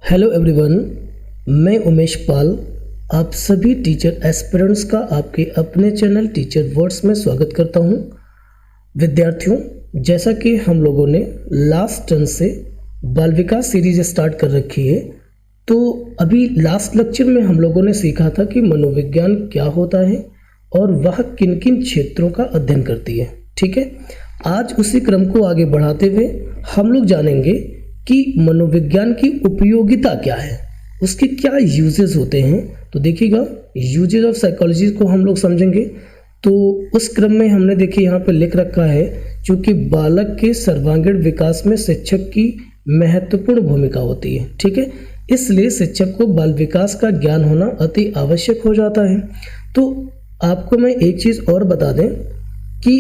Hello everyone, मैं उमेश पाल आप सभी टीचर एस्पिरेंट्स का आपके अपने चैनल टीचर वर्ड्स में स्वागत करता हूं। विद्यार्थियों, जैसा कि हम लोगों ने लास्ट टर्न से बाल विकास सीरीज स्टार्ट कर रखी है, तो अभी लास्ट लेक्चर में हम लोगों ने सीखा था कि मनोविज्ञान क्या होता है और वह किन किन क्षेत्रों का अध्ययन करती है। ठीक है, आज उसी क्रम को आगे बढ़ाते हुए हम लोग जानेंगे कि मनोविज्ञान की उपयोगिता क्या है, उसके क्या यूजेस होते हैं। तो देखिएगा, यूजेस ऑफ साइकोलॉजी को हम लोग समझेंगे। तो उस क्रम में हमने देखिए यहाँ पे लिख रखा है, चूँकि बालक के सर्वांगीण विकास में शिक्षक की महत्वपूर्ण भूमिका होती है। ठीक है, इसलिए शिक्षक को बाल विकास का ज्ञान होना अति आवश्यक हो जाता है। तो आपको मैं एक चीज़ और बता दें कि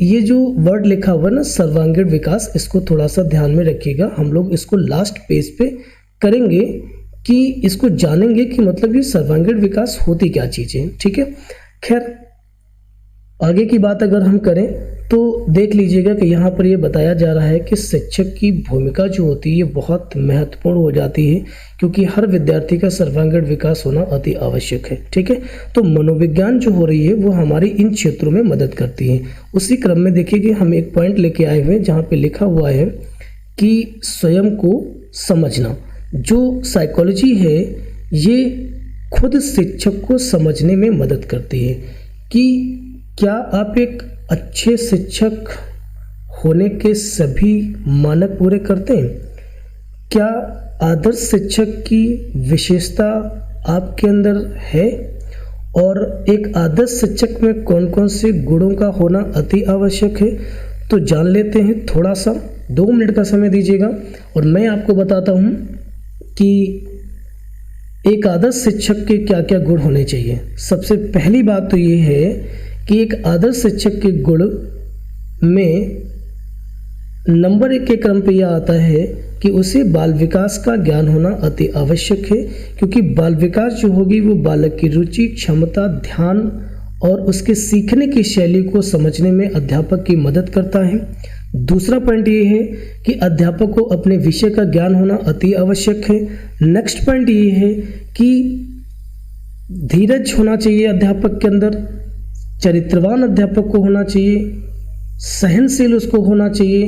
ये जो वर्ड लिखा हुआ ना, सर्वांगीण विकास, इसको थोड़ा सा ध्यान में रखिएगा। हम लोग इसको लास्ट पेज पे करेंगे कि इसको जानेंगे कि मतलब ये सर्वांगीण विकास होती क्या चीज़ है। ठीक है, खैर आगे की बात अगर हम करें तो देख लीजिएगा कि यहाँ पर ये बताया जा रहा है कि शिक्षक की भूमिका जो होती है ये बहुत महत्वपूर्ण हो जाती है, क्योंकि हर विद्यार्थी का सर्वांगीण विकास होना अति आवश्यक है। ठीक है, तो मनोविज्ञान जो हो रही है वो हमारी इन क्षेत्रों में मदद करती है। उसी क्रम में देखिए कि हम एक पॉइंट लेके आए हुए हैं जहाँ पे लिखा हुआ है कि स्वयं को समझना। जो साइकोलॉजी है ये खुद शिक्षक को समझने में मदद करती है कि क्या आप एक अच्छे शिक्षक होने के सभी मानक पूरे करते हैं। क्या आदर्श शिक्षक की विशेषता आपके अंदर है, और एक आदर्श शिक्षक में कौन कौन से गुणों का होना अति आवश्यक है। तो जान लेते हैं। थोड़ा सा 2 मिनट का समय दीजिएगा और मैं आपको बताता हूँ कि एक आदर्श शिक्षक के क्या क्या गुण होने चाहिए। सबसे पहली बात तो ये है कि एक आदर्श शिक्षक के गुण में नंबर 1 के क्रम पे यह आता है कि उसे बाल विकास का ज्ञान होना अति आवश्यक है, क्योंकि बाल विकास जो होगी वो बालक की रुचि, क्षमता, ध्यान और उसके सीखने की शैली को समझने में अध्यापक की मदद करता है। दूसरा पॉइंट ये है कि अध्यापक को अपने विषय का ज्ञान होना अति आवश्यक है। नेक्स्ट पॉइंट ये है कि धीरज होना चाहिए अध्यापक के अंदर, चरित्रवान अध्यापक को होना चाहिए, सहनशील उसको होना चाहिए,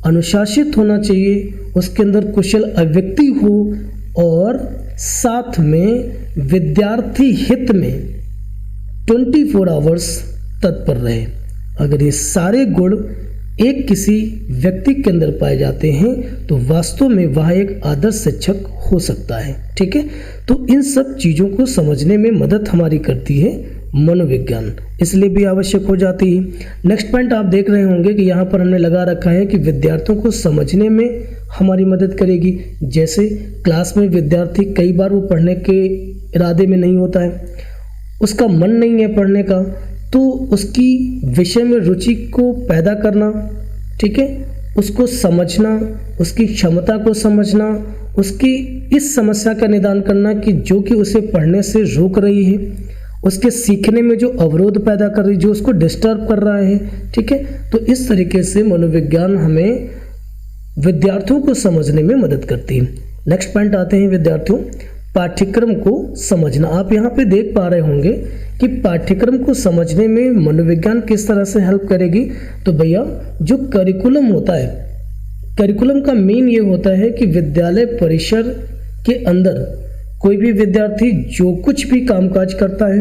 अनुशासित होना चाहिए, उसके अंदर कुशल अभिव्यक्ति हो और साथ में विद्यार्थी हित में 24 आवर्स तत्पर रहे। अगर ये सारे गुण एक किसी व्यक्ति के अंदर पाए जाते हैं तो वास्तव में वह एक आदर्श शिक्षक हो सकता है। ठीक है, तो इन सब चीज़ों को समझने में मदद हमारी करती है मनोविज्ञान, इसलिए भी आवश्यक हो जाती है। नेक्स्ट पॉइंट आप देख रहे होंगे कि यहाँ पर हमने लगा रखा है कि विद्यार्थियों को समझने में हमारी मदद करेगी। जैसे क्लास में विद्यार्थी कई बार वो पढ़ने के इरादे में नहीं होता है, उसका मन नहीं है पढ़ने का, तो उसकी विषय में रुचि को पैदा करना, ठीक है, उसको समझना, उसकी क्षमता को समझना, उसकी इस समस्या का निदान करना कि जो कि उसे पढ़ने से रोक रही है, उसके सीखने में जो अवरोध पैदा कर रही है, जो उसको डिस्टर्ब कर रहा है। ठीक है, तो इस तरीके से मनोविज्ञान हमें विद्यार्थियों को समझने में मदद करती है। नेक्स्ट पॉइंट आते हैं विद्यार्थियों, पाठ्यक्रम को समझना। आप यहाँ पे देख पा रहे होंगे कि पाठ्यक्रम को समझने में मनोविज्ञान किस तरह से हेल्प करेगी। तो भैया, जो करिकुलम होता है, करिकुलम का मेन ये होता है कि विद्यालय परिसर के अंदर कोई भी विद्यार्थी जो कुछ भी कामकाज करता है,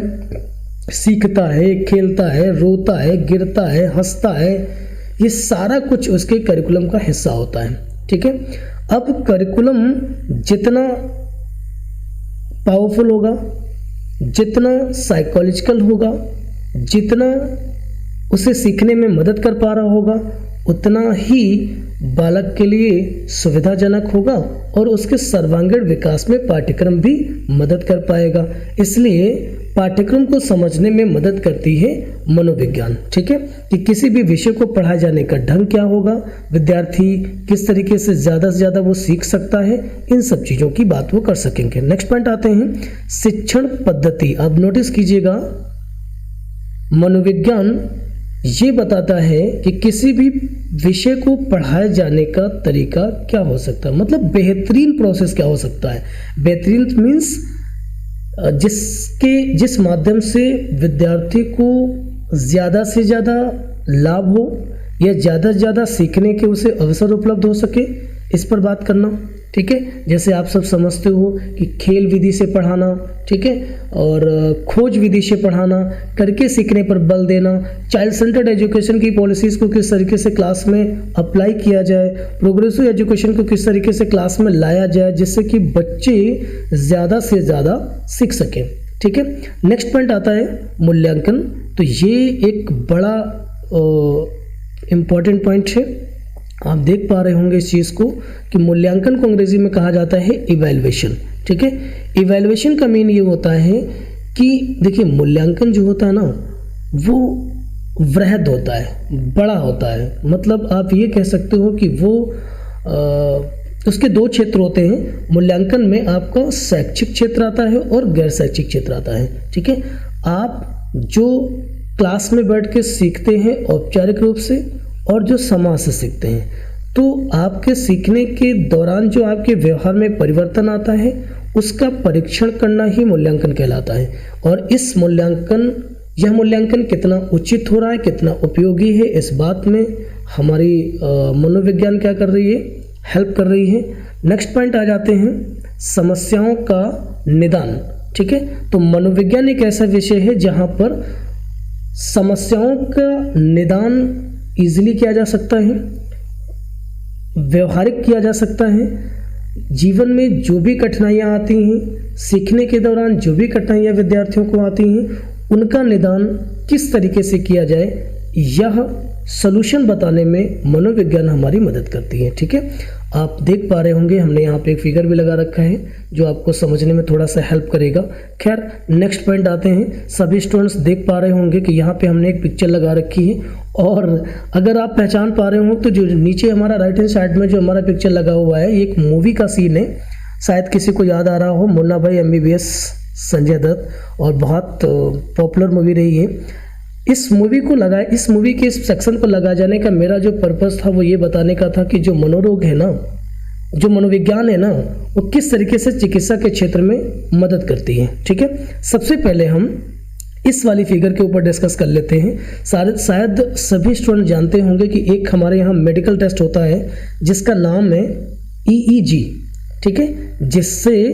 सीखता है, खेलता है, रोता है, गिरता है, हंसता है, ये सारा कुछ उसके करिकुलम का हिस्सा होता है। ठीक है, अब करिकुलम जितना पावरफुल होगा, जितना साइकोलॉजिकल होगा, जितना उसे सीखने में मदद कर पा रहा होगा, उतना ही बालक के लिए सुविधाजनक होगा और उसके सर्वांगीण विकास में पाठ्यक्रम भी मदद कर पाएगा। इसलिए पाठ्यक्रम को समझने में मदद करती है मनोविज्ञान। ठीक है, कि किसी भी विषय को पढ़ाए जाने का ढंग क्या होगा, विद्यार्थी किस तरीके से ज़्यादा वो सीख सकता है, इन सब चीज़ों की बात वो कर सकेंगे। नेक्स्ट पॉइंट आते हैं शिक्षण पद्धति। अब नोटिस कीजिएगा, मनोविज्ञान ये बताता है कि किसी भी विषय को पढ़ाए जाने का तरीका क्या हो सकता है, मतलब बेहतरीन प्रोसेस क्या हो सकता है। बेहतरीन मीन्स जिस माध्यम से विद्यार्थी को ज़्यादा से ज़्यादा लाभ हो या ज़्यादा से ज़्यादा सीखने के उसे अवसर उपलब्ध हो सके, इस पर बात करना। ठीक है, जैसे आप सब समझते हो कि खेल विधि से पढ़ाना, ठीक है, और खोज विधि से पढ़ाना, करके सीखने पर बल देना, चाइल्ड सेंटर्ड एजुकेशन की पॉलिसीज़ को किस तरीके से क्लास में अप्लाई किया जाए, प्रोग्रेसिव एजुकेशन को किस तरीके से क्लास में लाया जाए जिससे कि बच्चे ज़्यादा से ज़्यादा सीख सकें। ठीक है, नेक्स्ट पॉइंट आता है मूल्यांकन। तो ये एक बड़ा इम्पॉर्टेंट पॉइंट है। आप देख पा रहे होंगे इस चीज़ को कि मूल्यांकन को अंग्रेजी में कहा जाता है इवैल्यूएशन। ठीक है, इवैल्यूएशन का मीन ये होता है कि देखिए मूल्यांकन जो होता है ना वो वृहद होता है, बड़ा होता है। मतलब आप ये कह सकते हो कि वो उसके दो क्षेत्र होते हैं। मूल्यांकन में आपका शैक्षिक क्षेत्र आता है और गैर शैक्षिक क्षेत्र आता है। ठीक है, आप जो क्लास में बैठ के सीखते हैं औपचारिक रूप से और जो समाज से सीखते हैं, तो आपके सीखने के दौरान जो आपके व्यवहार में परिवर्तन आता है उसका परीक्षण करना ही मूल्यांकन कहलाता है। और यह मूल्यांकन कितना उचित हो रहा है, कितना उपयोगी है, इस बात में हमारी मनोविज्ञान क्या कर रही है, हेल्प कर रही है। नेक्स्ट पॉइंट आ जाते हैं समस्याओं का निदान। ठीक है, तो मनोविज्ञान एक ऐसा विषय है जहाँ पर समस्याओं का निदान इजीली किया जा सकता है, व्यवहारिक किया जा सकता है। जीवन में जो भी कठिनाइयाँ आती हैं, सीखने के दौरान जो भी कठिनाइयाँ विद्यार्थियों को आती हैं, उनका निदान किस तरीके से किया जाए, यह सॉल्यूशन बताने में मनोविज्ञान हमारी मदद करती है। ठीक है, आप देख पा रहे होंगे हमने यहाँ पे एक फिगर भी लगा रखा है जो आपको समझने में थोड़ा सा हेल्प करेगा। खैर, नेक्स्ट पॉइंट आते हैं। सभी स्टूडेंट्स देख पा रहे होंगे कि यहाँ पे हमने एक पिक्चर लगा रखी है, और अगर आप पहचान पा रहे हो तो जो नीचे हमारा राइट हैंड साइड में जो हमारा पिक्चर लगा हुआ है, ये एक मूवी का सीन है। शायद किसी को याद आ रहा हो, मुन्ना भाई MBBS संजय दत्त, और बहुत पॉपुलर मूवी रही है। इस मूवी के इस सेक्शन को लगा जाने का मेरा जो पर्पस था वो ये बताने का था कि जो मनोरोग है ना, जो मनोविज्ञान है ना, वो किस तरीके से चिकित्सा के क्षेत्र में मदद करती है। ठीक है, सबसे पहले हम इस वाली फिगर के ऊपर डिस्कस कर लेते हैं। शायद सभी स्टूडेंट जानते होंगे कि एक हमारे यहाँ मेडिकल टेस्ट होता है जिसका नाम है EEG। ठीक है, जिससे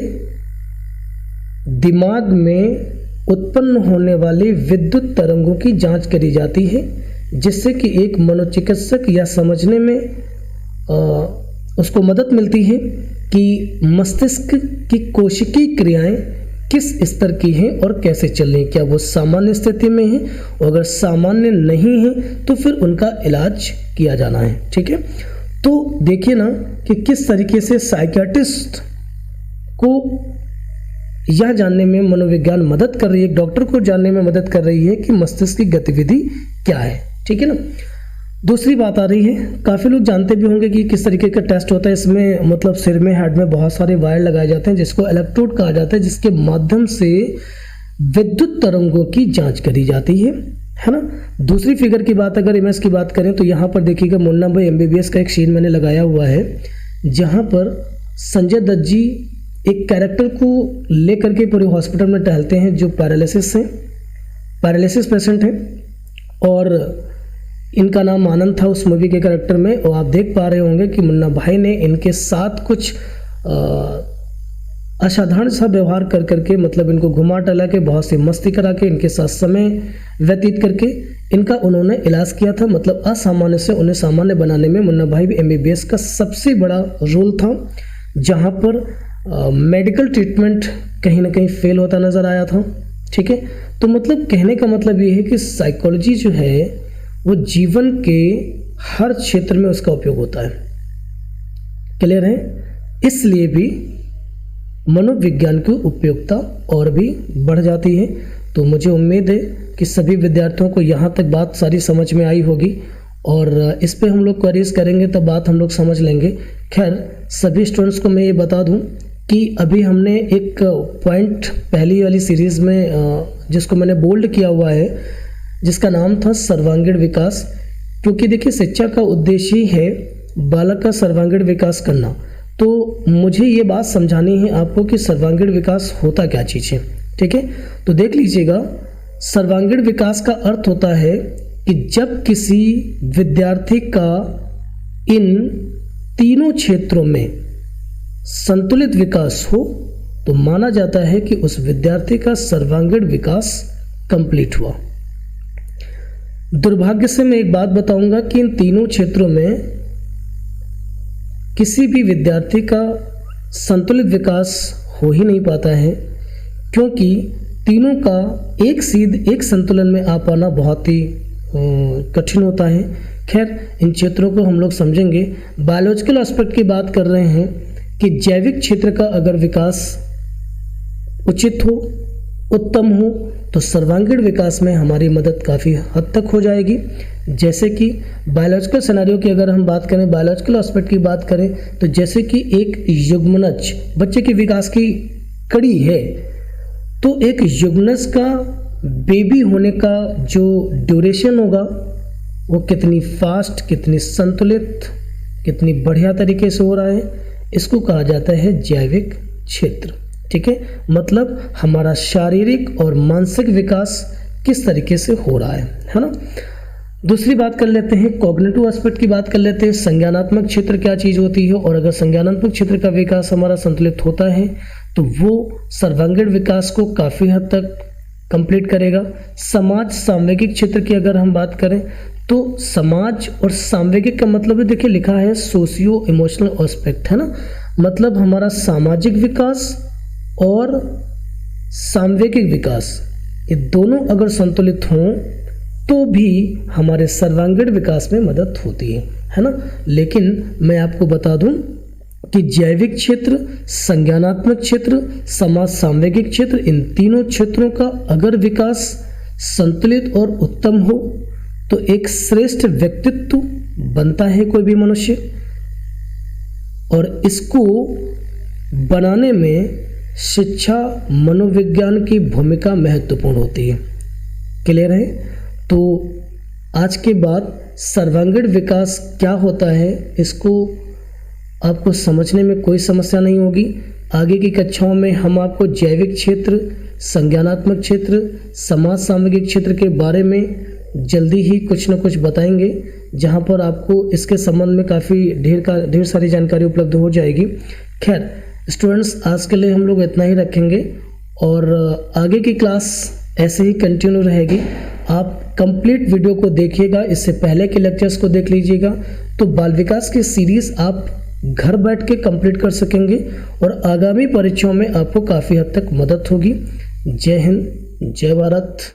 दिमाग में उत्पन्न होने वाली विद्युत तरंगों की जांच करी जाती है, जिससे कि एक मनोचिकित्सक या समझने में उसको मदद मिलती है कि मस्तिष्क की कोशिकीय क्रियाएं किस स्तर की हैं और कैसे चल रही हैं, क्या वो सामान्य स्थिति में हैं, और अगर सामान्य नहीं है तो फिर उनका इलाज किया जाना है। ठीक है, तो देखिए ना कि किस तरीके से साइकियाट्रिस्ट को यह जानने में मनोविज्ञान मदद कर रही है, एक डॉक्टर को जानने में मदद कर रही है कि मस्तिष्क की गतिविधि क्या है। ठीक है ना, दूसरी बात आ रही है, काफ़ी लोग जानते भी होंगे कि किस तरीके का टेस्ट होता है। इसमें मतलब सिर में, हेड में बहुत सारे वायर लगाए जाते हैं जिसको इलेक्ट्रोड कहा जाता है, जिसके माध्यम से विद्युत तरंगों की जांच करी जाती है ना। दूसरी फिगर की बात, अगर इमेज की बात करें तो यहाँ पर देखिएगा मुन्ना भाई MBBS का एक सीन मैंने लगाया हुआ है, जहाँ पर संजय दत्त जी एक कैरेक्टर को लेकर के पूरे हॉस्पिटल में टहलते हैं जो पैरालिसिस पेशेंट है, और इनका नाम आनंद था उस मूवी के कैरेक्टर में। और आप देख पा रहे होंगे कि मुन्ना भाई ने इनके साथ कुछ असाधारण सा व्यवहार कर करके, मतलब इनको घुमा टला के, बहुत सी मस्ती करा के, इनके साथ समय व्यतीत करके इनका उन्होंने इलाज किया था। मतलब असामान्य से उन्हें सामान्य बनाने में मुन्ना भाई MBBS का सबसे बड़ा रोल था, जहाँ पर मेडिकल ट्रीटमेंट कहीं ना कहीं फेल होता नज़र आया था। ठीक है, तो मतलब कहने का मतलब ये है कि साइकोलॉजी जो है वो जीवन के हर क्षेत्र में उसका उपयोग होता है। क्लियर है, इसलिए भी मनोविज्ञान की उपयोगिता और भी बढ़ जाती है। तो मुझे उम्मीद है कि सभी विद्यार्थियों को यहाँ तक बात सारी समझ में आई होगी, और इस पे हम लोग क्वेरीज करेंगे तब बात हम लोग समझ लेंगे। खैर, सभी स्टूडेंट्स को मैं ये बता दूं कि अभी हमने एक पॉइंट पहली वाली सीरीज़ में जिसको मैंने बोल्ड किया हुआ है जिसका नाम था सर्वांगीण विकास। क्योंकि देखिए शिक्षा का उद्देश्य ही है बालक का सर्वांगीण विकास करना, तो मुझे ये बात समझानी है आपको कि सर्वांगीण विकास होता क्या चीज़ है। ठीक है, तो देख लीजिएगा, सर्वांगीण विकास का अर्थ होता है कि जब किसी विद्यार्थी का इन तीनों क्षेत्रों में संतुलित विकास हो तो माना जाता है कि उस विद्यार्थी का सर्वांगीण विकास कंप्लीट हुआ। दुर्भाग्य से मैं एक बात बताऊंगा कि इन तीनों क्षेत्रों में किसी भी विद्यार्थी का संतुलित विकास हो ही नहीं पाता है, क्योंकि तीनों का एक संतुलन में आ पाना बहुत ही कठिन होता है। खैर, इन क्षेत्रों को हम लोग समझेंगे। बायोलॉजिकल एस्पेक्ट की बात कर रहे हैं कि जैविक क्षेत्र का अगर विकास उचित हो, उत्तम हो, तो सर्वांगीण विकास में हमारी मदद काफ़ी हद तक हो जाएगी। जैसे कि बायोलॉजिकल सिनेरियो की अगर हम बात करें, बायोलॉजिकल एस्पेक्ट की बात करें, तो जैसे कि एक युग्मनज बच्चे के विकास की कड़ी है, तो एक युग्मनज का बेबी होने का जो ड्यूरेशन होगा वो कितनी फास्ट, कितनी संतुलित, कितनी बढ़िया तरीके से हो रहा है, इसको कहा जाता है जैविक क्षेत्र। ठीक है, मतलब हमारा शारीरिक और मानसिक विकास किस तरीके से हो रहा है ना। दूसरी बात कर लेते हैं, कॉग्निटिव एस्पेक्ट की बात कर लेते हैं। संज्ञानात्मक क्षेत्र क्या चीज़ होती है, और अगर संज्ञानात्मक क्षेत्र का विकास हमारा संतुलित होता है तो वो सर्वांगीण विकास को काफ़ी हद तक कंप्लीट करेगा। समाज सामवेगिक क्षेत्र की अगर हम बात करें तो समाज और सामवेगिक का मतलब है, देखिए लिखा है सोशियो इमोशनल एस्पेक्ट, है ना, मतलब हमारा सामाजिक विकास और सामवेगिक विकास, ये दोनों अगर संतुलित हों तो भी हमारे सर्वांगीण विकास में मदद होती है ना। लेकिन मैं आपको बता दूं कि जैविक क्षेत्र, संज्ञानात्मक क्षेत्र, समाज सामवेगिक क्षेत्र, इन तीनों क्षेत्रों का अगर विकास संतुलित और उत्तम हो तो एक श्रेष्ठ व्यक्तित्व बनता है कोई भी मनुष्य, और इसको बनाने में शिक्षा, मनोविज्ञान की भूमिका महत्वपूर्ण होती है। क्लियर है? तो आज के बाद सर्वांगीण विकास क्या होता है इसको आपको समझने में कोई समस्या नहीं होगी। आगे की कक्षाओं में हम आपको जैविक क्षेत्र, संज्ञानात्मक क्षेत्र, समाज सामवेगिक क्षेत्र के बारे में जल्दी ही कुछ न कुछ बताएंगे, जहां पर आपको इसके संबंध में काफ़ी ढेर सारी जानकारी उपलब्ध हो जाएगी। खैर स्टूडेंट्स, आज के लिए हम लोग इतना ही रखेंगे और आगे की क्लास ऐसे ही कंटिन्यू रहेगी। आप कंप्लीट वीडियो को देखिएगा, इससे पहले के लेक्चर्स को देख लीजिएगा, तो बाल विकास की सीरीज़ आप घर बैठ के कंप्लीट कर सकेंगे और आगामी परीक्षाओं में आपको काफ़ी हद तक मदद होगी। जय हिंद, जय भारत।